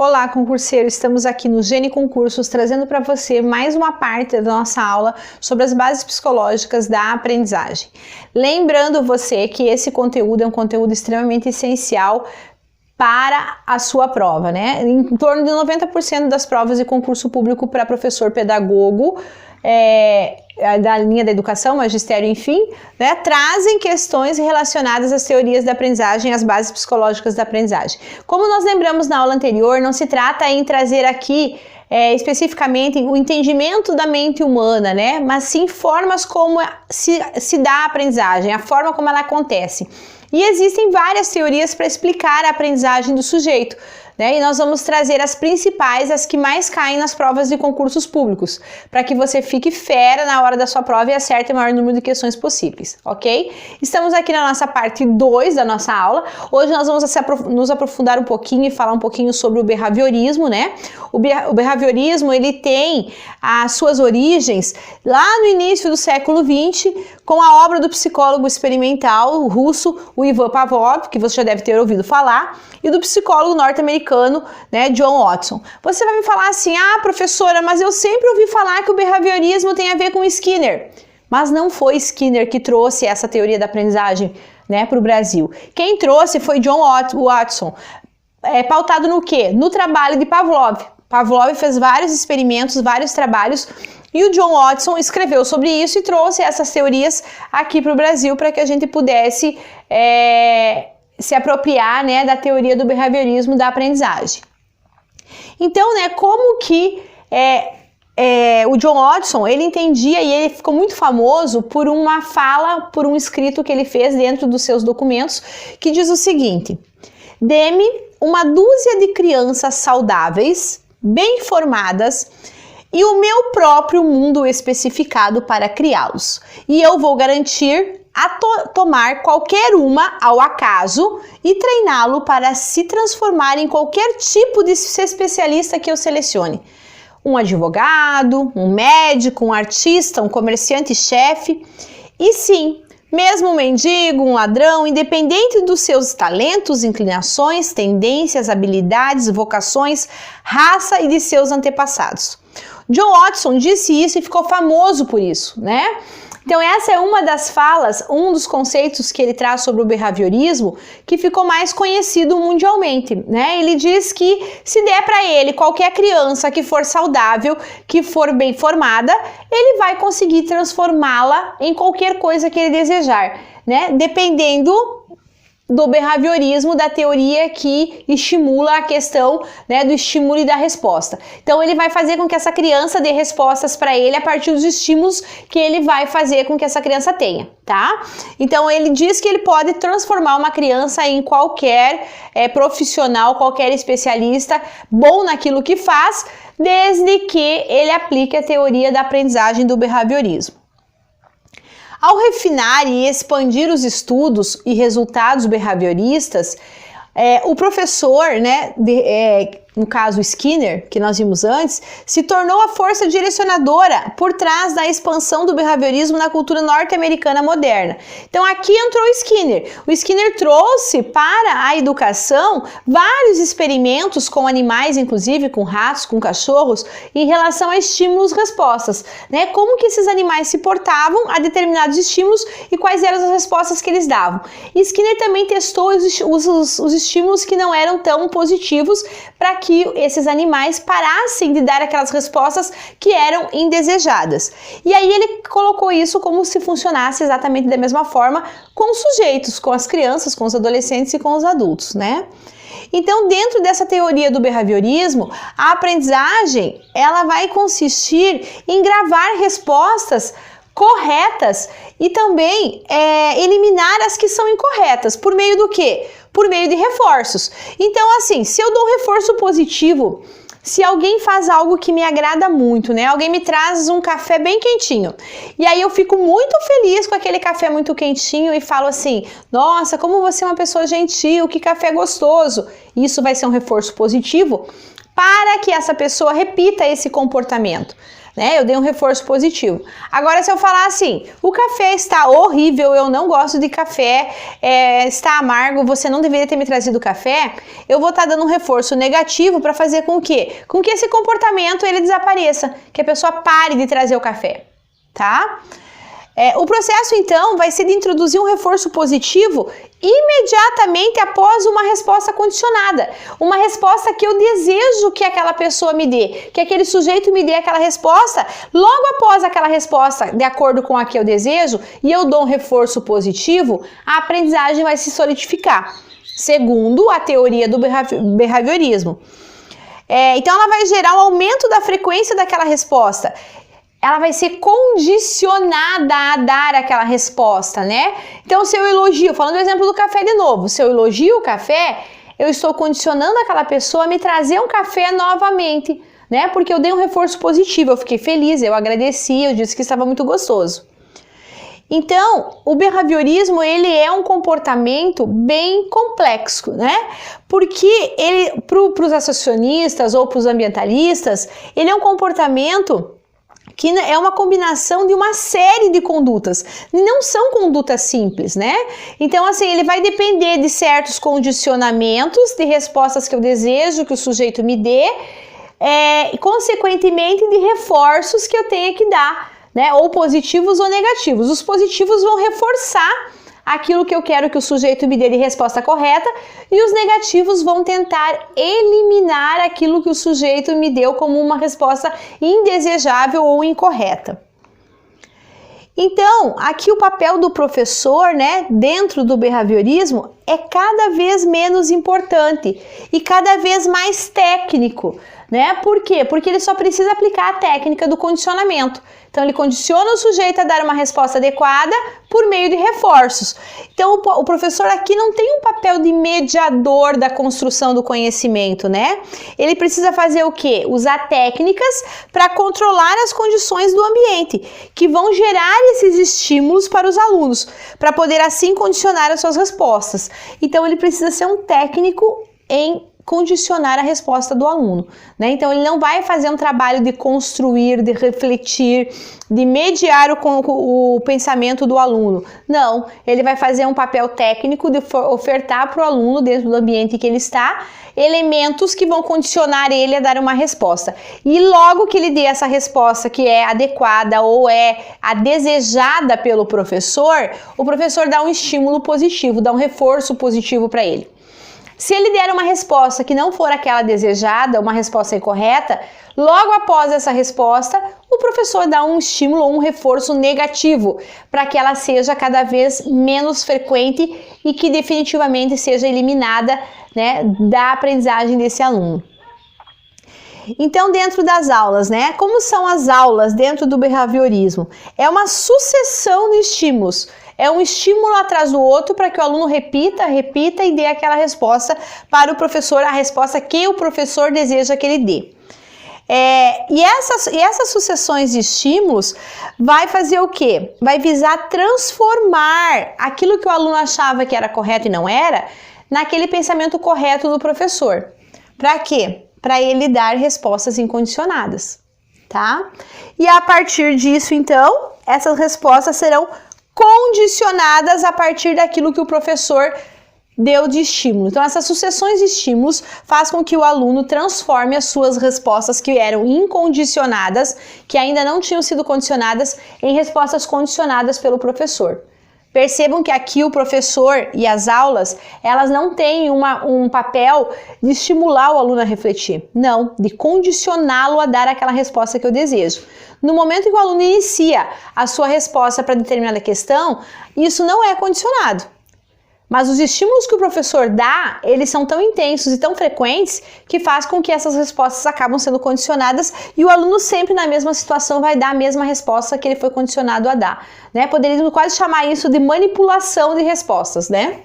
Olá, concurseiro! Estamos aqui no Gene Concursos trazendo para você mais uma parte da nossa aula sobre as bases psicológicas da aprendizagem. Lembrando você que esse conteúdo é um conteúdo extremamente essencial para a sua prova, né? Em torno de 90% das provas de concurso público para professor pedagogo, da linha da educação, magistério, enfim, né, trazem questões relacionadas às teorias da aprendizagem, às bases psicológicas da aprendizagem. Como nós lembramos na aula anterior, não se trata em trazer aqui especificamente o entendimento da mente humana, né, mas sim formas como se dá a aprendizagem, a forma como ela acontece. E existem várias teorias para explicar a aprendizagem do sujeito, né? E nós vamos trazer as principais, as que mais caem nas provas de concursos públicos, para que você fique fera na hora da sua prova e acerte o maior número de questões possíveis, ok? Estamos aqui na nossa parte 2 da nossa aula. Hoje nós vamos nos aprofundar um pouquinho e falar um pouquinho sobre o behaviorismo, né? O behaviorismo, ele tem as suas origens lá no início do século XX, com a obra do psicólogo experimental russo, o Ivan Pavlov, que você já deve ter ouvido falar, e do psicólogo norte-americano, né, John Watson. Você vai me falar assim, professora, mas eu sempre ouvi falar que o behaviorismo tem a ver com Skinner. Mas não foi Skinner que trouxe essa teoria da aprendizagem, né, para o Brasil. Quem trouxe foi John Watson, pautado no quê? No trabalho de Pavlov. Pavlov fez vários experimentos, vários trabalhos, e o John Watson escreveu sobre isso e trouxe essas teorias aqui para o Brasil para que a gente pudesse se apropriar, né, da teoria do behaviorismo da aprendizagem. Então, né, como que o John Watson, ele entendia e ele ficou muito famoso por uma fala, por um escrito que ele fez dentro dos seus documentos, que diz o seguinte: dê-me uma dúzia de crianças saudáveis, bem formadas, e o meu próprio mundo especificado para criá-los, e eu vou garantir tomar qualquer uma ao acaso e treiná-lo para se transformar em qualquer tipo de especialista que eu selecione. Um advogado, um médico, um artista, um comerciante-chefe. E sim, mesmo um mendigo, um ladrão, independente dos seus talentos, inclinações, tendências, habilidades, vocações, raça e de seus antepassados. John Watson disse isso e ficou famoso por isso, né? Então essa é uma das falas, um dos conceitos que ele traz sobre o behaviorismo que ficou mais conhecido mundialmente, né? Ele diz que se der para ele qualquer criança que for saudável, que for bem formada, ele vai conseguir transformá-la em qualquer coisa que ele desejar, né? Dependendo do behaviorismo, da teoria que estimula a questão, né, do estímulo e da resposta. Então ele vai fazer com que essa criança dê respostas para ele a partir dos estímulos que ele vai fazer com que essa criança tenha, tá? Então ele diz que ele pode transformar uma criança em qualquer profissional, qualquer especialista bom naquilo que faz, desde que ele aplique a teoria da aprendizagem do behaviorismo. Ao refinar e expandir os estudos e resultados behavioristas, o professor, né, no caso Skinner, que nós vimos antes, se tornou a força direcionadora por trás da expansão do behaviorismo na cultura norte-americana moderna. Então aqui entrou o Skinner. O Skinner trouxe para a educação vários experimentos com animais, inclusive com ratos, com cachorros, em relação a estímulos-respostas, né? Como que esses animais se portavam a determinados estímulos e quais eram as respostas que eles davam. E Skinner também testou os estímulos que não eram tão positivos para que esses animais parassem de dar aquelas respostas que eram indesejadas. E aí ele colocou isso como se funcionasse exatamente da mesma forma com os sujeitos, com as crianças, com os adolescentes e com os adultos, né? Então, dentro dessa teoria do behaviorismo, a aprendizagem, ela vai consistir em gravar respostas corretas e também eliminar as que são incorretas. Por meio do quê? Por meio de reforços. Então, assim, se eu dou um reforço positivo, se alguém faz algo que me agrada muito, né? Alguém me traz um café bem quentinho. E aí eu fico muito feliz com aquele café muito quentinho e falo assim: nossa, como você é uma pessoa gentil, que café gostoso. Isso vai ser um reforço positivo para que essa pessoa repita esse comportamento. né? Eu dei um reforço positivo. Agora, se eu falar assim, o café está horrível, eu não gosto de café, está amargo, você não deveria ter me trazido café, eu vou estar dando um reforço negativo para fazer com que esse comportamento ele desapareça, que a pessoa pare de trazer o café, tá? O processo, então, vai ser de introduzir um reforço positivo imediatamente após uma resposta condicionada. Uma resposta que eu desejo que aquela pessoa me dê, que aquele sujeito me dê aquela resposta. Logo após aquela resposta, de acordo com a que eu desejo, e eu dou um reforço positivo, a aprendizagem vai se solidificar, segundo a teoria do behaviorismo. Então, ela vai gerar um aumento da frequência daquela resposta. Ela vai ser condicionada a dar aquela resposta, né? Então, se eu elogio, falando do exemplo do café de novo, se eu elogio o café, eu estou condicionando aquela pessoa a me trazer um café novamente, né? Porque eu dei um reforço positivo, eu fiquei feliz, eu agradeci, eu disse que estava muito gostoso. Então, o behaviorismo, ele é um comportamento bem complexo, né? Porque ele, para os associacionistas ou para os ambientalistas, ele é um comportamento que é uma combinação de uma série de condutas, não são condutas simples, né? Então, assim, ele vai depender de certos condicionamentos, de respostas que eu desejo que o sujeito me dê, e consequentemente de reforços que eu tenha que dar, né? Ou positivos ou negativos. Os positivos vão reforçar aquilo que eu quero que o sujeito me dê de resposta correta, e os negativos vão tentar eliminar aquilo que o sujeito me deu como uma resposta indesejável ou incorreta. Então, aqui o papel do professor, né, dentro do behaviorismo, é cada vez menos importante e cada vez mais técnico, né? Por quê? Porque ele só precisa aplicar a técnica do condicionamento. Então, ele condiciona o sujeito a dar uma resposta adequada por meio de reforços. Então, o professor aqui não tem um papel de mediador da construção do conhecimento, né? Ele precisa fazer o quê? Usar técnicas para controlar as condições do ambiente, que vão gerar esses estímulos para os alunos, para poder assim condicionar as suas respostas. Então, ele precisa ser um técnico em condicionar a resposta do aluno, né? Então, ele não vai fazer um trabalho de construir, de refletir, de mediar o pensamento do aluno. Não, ele vai fazer um papel técnico de ofertar para o aluno, dentro do ambiente que ele está, elementos que vão condicionar ele a dar uma resposta. E logo que ele dê essa resposta que é adequada ou é a desejada pelo professor, o professor dá um estímulo positivo, dá um reforço positivo para ele. Se ele der uma resposta que não for aquela desejada, uma resposta incorreta, logo após essa resposta, o professor dá um estímulo ou um reforço negativo para que ela seja cada vez menos frequente e que definitivamente seja eliminada, né, da aprendizagem desse aluno. Então, dentro das aulas, né? Como são as aulas dentro do behaviorismo? É uma sucessão de estímulos. É um estímulo atrás do outro para que o aluno repita e dê aquela resposta para o professor, a resposta que o professor deseja que ele dê. E essas sucessões de estímulos vai fazer o quê? Vai visar transformar aquilo que o aluno achava que era correto e não era, naquele pensamento correto do professor. Para quê? Para ele dar respostas incondicionadas, tá? E a partir disso, então, essas respostas serão condicionadas a partir daquilo que o professor deu de estímulo. Então, essas sucessões de estímulos faz com que o aluno transforme as suas respostas que eram incondicionadas, que ainda não tinham sido condicionadas, em respostas condicionadas pelo professor. Percebam que aqui o professor e as aulas, elas não têm um papel de estimular o aluno a refletir. Não, de condicioná-lo a dar aquela resposta que eu desejo. No momento em que o aluno inicia a sua resposta para determinada questão, isso não é condicionado. Mas os estímulos que o professor dá, eles são tão intensos e tão frequentes que faz com que essas respostas acabam sendo condicionadas e o aluno sempre na mesma situação vai dar a mesma resposta que ele foi condicionado a dar, né? Poderíamos quase chamar isso de manipulação de respostas, né?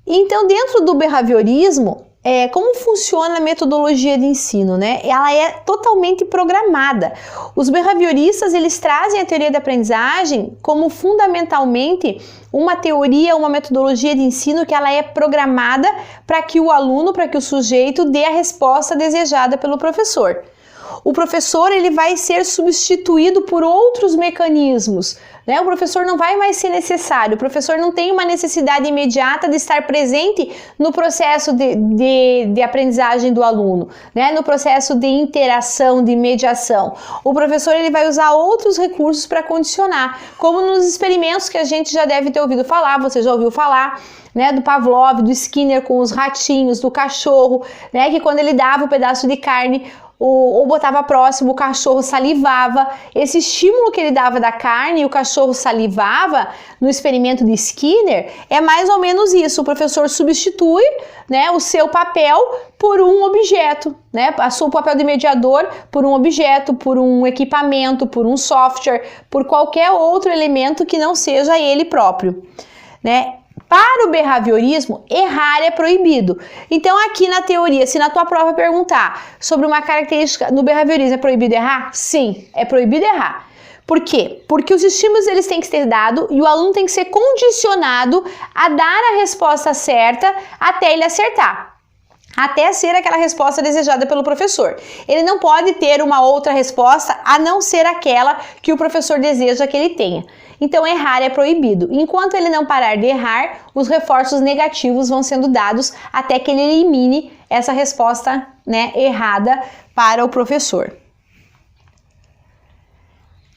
Então, dentro do behaviorismo, como funciona a metodologia de ensino, né? Ela é totalmente programada. Os behavioristas, eles trazem a teoria da aprendizagem como fundamentalmente uma teoria, uma metodologia de ensino que ela é programada para que o aluno, para que o sujeito dê a resposta desejada pelo professor. o professor ele vai ser substituído por outros mecanismos, né? O professor não vai mais ser necessário, o professor não tem uma necessidade imediata de estar presente no processo de aprendizagem do aluno, né? No processo de interação, de mediação. O professor ele vai usar outros recursos para condicionar, como nos experimentos que a gente já deve ter ouvido falar, você já ouviu falar, né, do Pavlov, do Skinner com os ratinhos, do cachorro, né, que quando ele dava um pedaço de carne ou botava próximo, o cachorro salivava. Esse estímulo que ele dava da carne e o cachorro salivava no experimento de Skinner é mais ou menos isso. O professor substitui, né, o seu papel por um objeto, né, passou o papel de mediador por um objeto, por um equipamento, por um software, por qualquer outro elemento que não seja ele próprio, né? Para o behaviorismo, errar é proibido. Então, aqui na teoria, se na tua prova perguntar sobre uma característica no behaviorismo, é proibido errar? Sim, é proibido errar. Por quê? Porque os estímulos eles têm que ser dados e o aluno tem que ser condicionado a dar a resposta certa até ele acertar, até ser aquela resposta desejada pelo professor. Ele não pode ter uma outra resposta a não ser aquela que o professor deseja que ele tenha. Então, errar é proibido. Enquanto ele não parar de errar, os reforços negativos vão sendo dados até que ele elimine essa resposta, né, errada para o professor.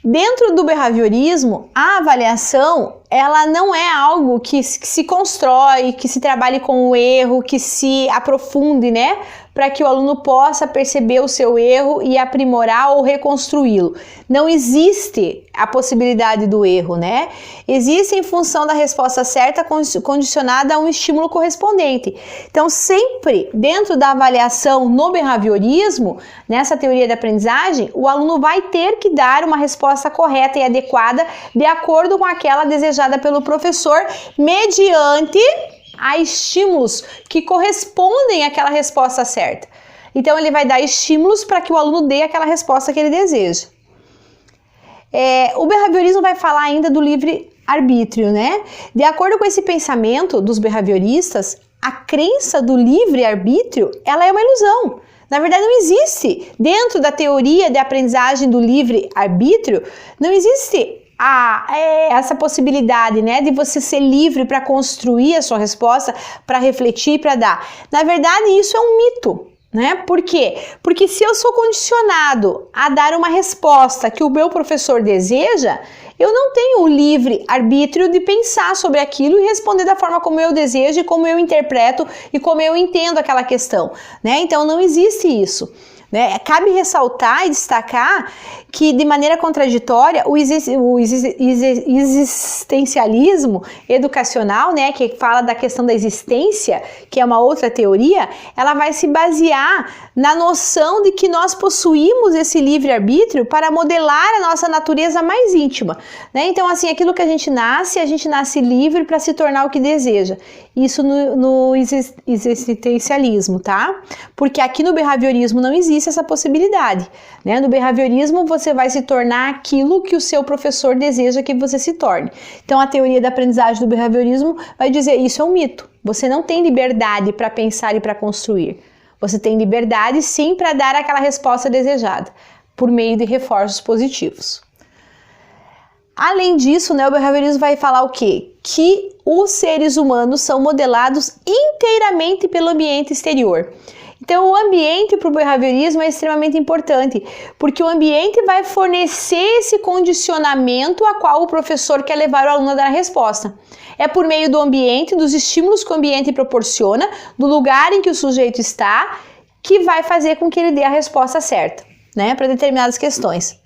Dentro do behaviorismo, a avaliação, ela não é algo que se constrói, que se trabalhe com o erro, que se aprofunde, né? Para que o aluno possa perceber o seu erro e aprimorar ou reconstruí-lo. Não existe a possibilidade do erro, né? Existe em função da resposta certa condicionada a um estímulo correspondente. Então, sempre dentro da avaliação no behaviorismo, nessa teoria da aprendizagem, o aluno vai ter que dar uma resposta correta e adequada de acordo com aquela desejada pelo professor, mediante a estímulos que correspondem àquela resposta certa. Então, ele vai dar estímulos para que o aluno dê aquela resposta que ele deseja. O behaviorismo vai falar ainda do livre-arbítrio, né? De acordo com esse pensamento dos behavioristas, a crença do livre-arbítrio, ela é uma ilusão. Na verdade, não existe. Dentro da teoria de aprendizagem do livre-arbítrio, não existe essa possibilidade, né, de você ser livre para construir a sua resposta, para refletir, para dar. Na verdade, isso é um mito, né? Por quê? Porque se eu sou condicionado a dar uma resposta que o meu professor deseja, eu não tenho o livre arbítrio de pensar sobre aquilo e responder da forma como eu desejo, e como eu interpreto e como eu entendo aquela questão, né? Então, não existe isso, né? Cabe ressaltar e destacar que, de maneira contraditória, o existencialismo educacional, né, que fala da questão da existência, que é uma outra teoria, ela vai se basear na noção de que nós possuímos esse livre-arbítrio para modelar a nossa natureza mais íntima, né? Então, assim, aquilo que a gente nasce livre para se tornar o que deseja. Isso no existencialismo, tá? Porque aqui no behaviorismo não existe essa possibilidade, né? No behaviorismo, você vai se tornar aquilo que o seu professor deseja que você se torne. Então, a teoria da aprendizagem do behaviorismo vai dizer isso é um mito. Você não tem liberdade para pensar e para construir. Você tem liberdade, sim, para dar aquela resposta desejada, por meio de reforços positivos. Além disso, né, o behaviorismo vai falar o quê? Que os seres humanos são modelados inteiramente pelo ambiente exterior. Então, o ambiente para o behaviorismo é extremamente importante, porque o ambiente vai fornecer esse condicionamento a qual o professor quer levar o aluno a dar a resposta. É por meio do ambiente, dos estímulos que o ambiente proporciona, do lugar em que o sujeito está, que vai fazer com que ele dê a resposta certa, né, para determinadas questões.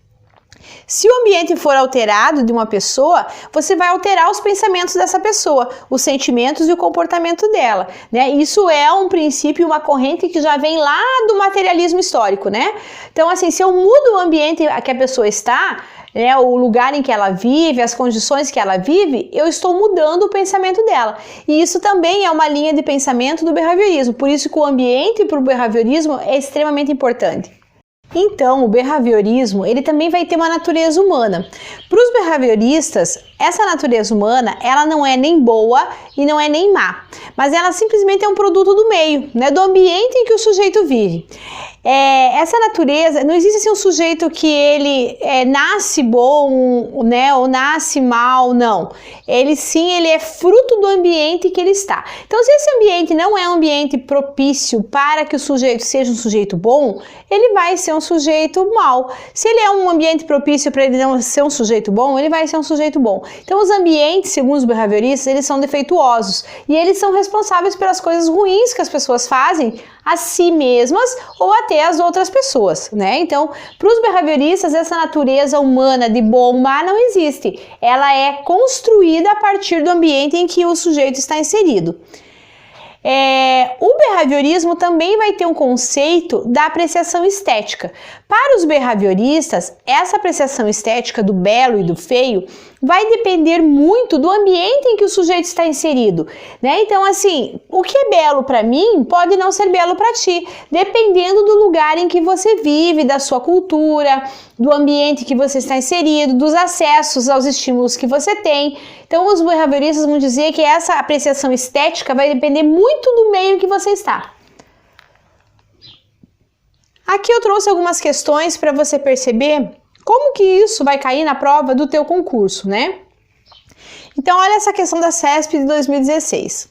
Se o ambiente for alterado de uma pessoa, você vai alterar os pensamentos dessa pessoa, os sentimentos e o comportamento dela, né? Isso é um princípio, uma corrente que já vem lá do materialismo histórico, né? Então, assim, se eu mudo o ambiente que a pessoa está, né, o lugar em que ela vive, as condições que ela vive, eu estou mudando o pensamento dela. E isso também é uma linha de pensamento do behaviorismo. Por isso que o ambiente para o behaviorismo é extremamente importante. Então, o behaviorismo, ele também vai ter uma natureza humana. Para os behavioristas, essa natureza humana, ela não é nem boa e não é nem má, mas ela simplesmente é um produto do meio, né, do ambiente em que o sujeito vive. essa natureza, não existe assim um sujeito que ele nasce bom, né, ou nasce mal, não. Ele é fruto do ambiente que ele está. Então, se esse ambiente não é um ambiente propício para que o sujeito seja um sujeito bom, ele vai ser um sujeito mau. Se ele é um ambiente propício para ele não ser um sujeito bom, ele vai ser um sujeito bom. Então, os ambientes, segundo os behavioristas, eles são defeituosos e eles são responsáveis pelas coisas ruins que as pessoas fazem a si mesmas ou até as outras pessoas, né? Então, para os behavioristas, essa natureza humana de bom ou má não existe. Ela é construída a partir do ambiente em que o sujeito está inserido. O behaviorismo também vai ter um conceito da apreciação estética. Para os behavioristas, essa apreciação estética do belo e do feio vai depender muito do ambiente em que o sujeito está inserido, né? Então, assim, o que é belo para mim pode não ser belo para ti, dependendo do lugar em que você vive, da sua cultura, do ambiente que você está inserido, dos acessos aos estímulos que você tem. Então, os behavioristas vão dizer que essa apreciação estética vai depender muito do meio em que você está. Aqui eu trouxe algumas questões para você perceber como que isso vai cair na prova do teu concurso, né? Então, olha essa questão da CESP de 2016.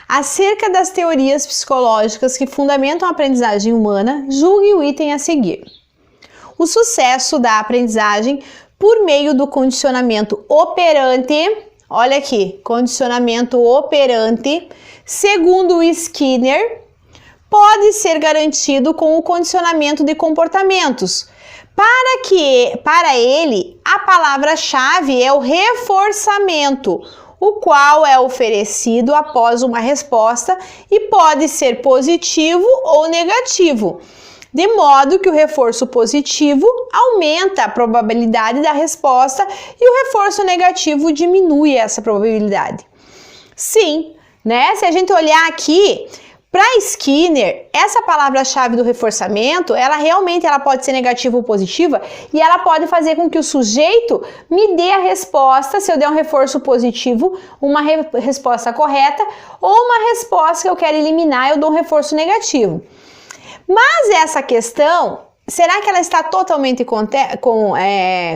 Acerca das teorias psicológicas que fundamentam a aprendizagem humana, julgue o item a seguir. O sucesso da aprendizagem por meio do condicionamento operante, olha aqui, condicionamento operante, segundo Skinner, pode ser garantido com o condicionamento de comportamentos. Para ele, a palavra-chave é o reforçamento, o qual é oferecido após uma resposta e pode ser positivo ou negativo, de modo que o reforço positivo aumenta a probabilidade da resposta e o reforço negativo diminui essa probabilidade. Sim, né? Se a gente olhar aqui, para Skinner, essa palavra-chave do reforçamento, ela pode ser negativa ou positiva e ela pode fazer com que o sujeito me dê a resposta, se eu der um reforço positivo, uma resposta correta, ou uma resposta que eu quero eliminar, eu dou um reforço negativo. Mas essa questão, será que ela está totalmente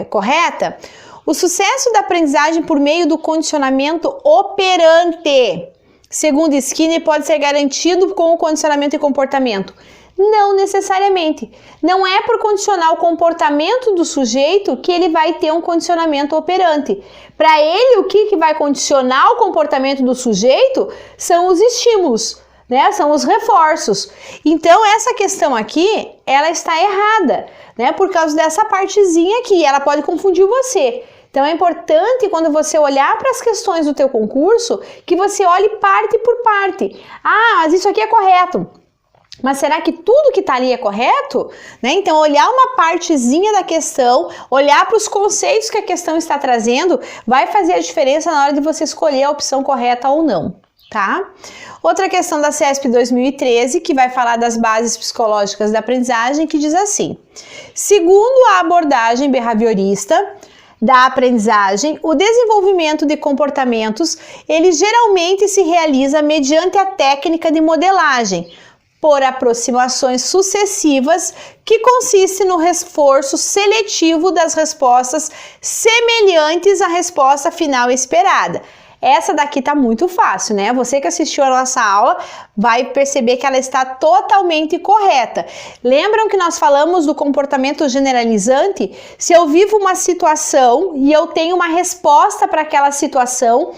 correta? O sucesso da aprendizagem por meio do condicionamento operante, segundo Skinner, pode ser garantido com o condicionamento e comportamento. Não necessariamente. Não é por condicionar o comportamento do sujeito que ele vai ter um condicionamento operante. Para ele, o que vai condicionar o comportamento do sujeito são os estímulos, né? São os reforços. Então, essa questão aqui, ela está errada, né? Por causa dessa partezinha aqui, ela pode confundir você. Então, é importante, quando você olhar para as questões do teu concurso, que você olhe parte por parte. Ah, mas isso aqui é correto. Mas será que tudo que está ali é correto? Né? Então, olhar uma partezinha da questão, olhar para os conceitos que a questão está trazendo, vai fazer a diferença na hora de você escolher a opção correta ou não, tá? Outra questão da CESP 2013, que vai falar das bases psicológicas da aprendizagem, que diz assim: segundo a abordagem behaviorista da aprendizagem, o desenvolvimento de comportamentos, ele geralmente se realiza mediante a técnica de modelagem, por aproximações sucessivas, que consiste no reforço seletivo das respostas semelhantes à resposta final esperada. Essa daqui tá muito fácil, né? Você que assistiu a nossa aula vai perceber que ela está totalmente correta. Lembram que nós falamos do comportamento generalizante? Se eu vivo uma situação e eu tenho uma resposta para aquela situação,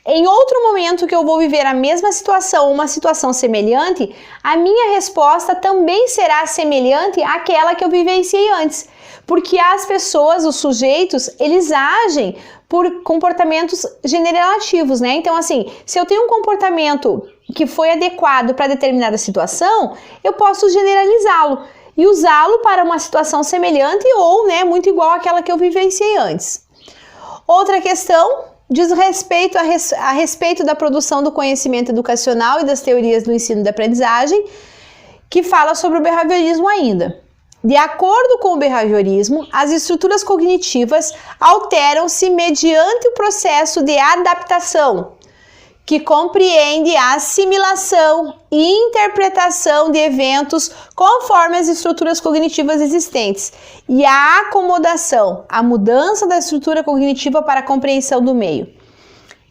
em outro momento que eu vou viver a mesma situação, uma situação semelhante, a minha resposta também será semelhante àquela que eu vivenciei antes. Porque as pessoas, os sujeitos, eles agem por comportamentos generativos, né? Então, assim, se eu tenho um comportamento que foi adequado para determinada situação, eu posso generalizá-lo e usá-lo para uma situação semelhante ou, né, muito igual àquela que eu vivenciei antes. Outra questão diz respeito a respeito da produção do conhecimento educacional e das teorias do ensino e da aprendizagem, que fala sobre o behaviorismo ainda. De acordo com o behaviorismo, as estruturas cognitivas alteram-se mediante o processo de adaptação, que compreende a assimilação e interpretação de eventos conforme as estruturas cognitivas existentes e a acomodação, a mudança da estrutura cognitiva para a compreensão do meio.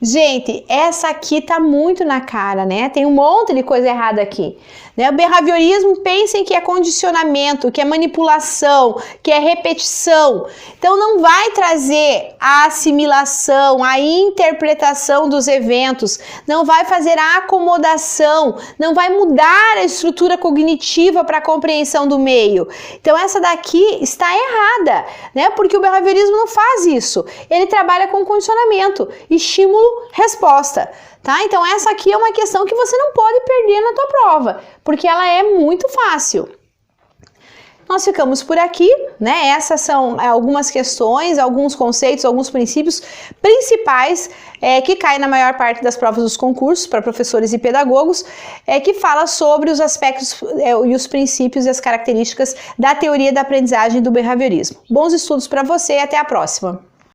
Gente, essa aqui tá muito na cara, né? Tem um monte de coisa errada aqui, né? O behaviorismo, pensem que é condicionamento, que é manipulação, que é repetição. Então, não vai trazer a assimilação, a interpretação dos eventos, não vai fazer a acomodação, não vai mudar a estrutura cognitiva para a compreensão do meio. Então, essa daqui está errada, né? Porque o behaviorismo não faz isso. Ele trabalha com condicionamento, estímulo, resposta, tá? Então essa aqui é uma questão que você não pode perder na tua prova, porque ela é muito fácil. Nós ficamos por aqui, né? Essas são algumas questões, alguns conceitos, alguns princípios principais que caem na maior parte das provas dos concursos para professores e pedagogos, que fala sobre os aspectos e os princípios e as características da teoria da aprendizagem do behaviorismo. Bons estudos para você e até a próxima!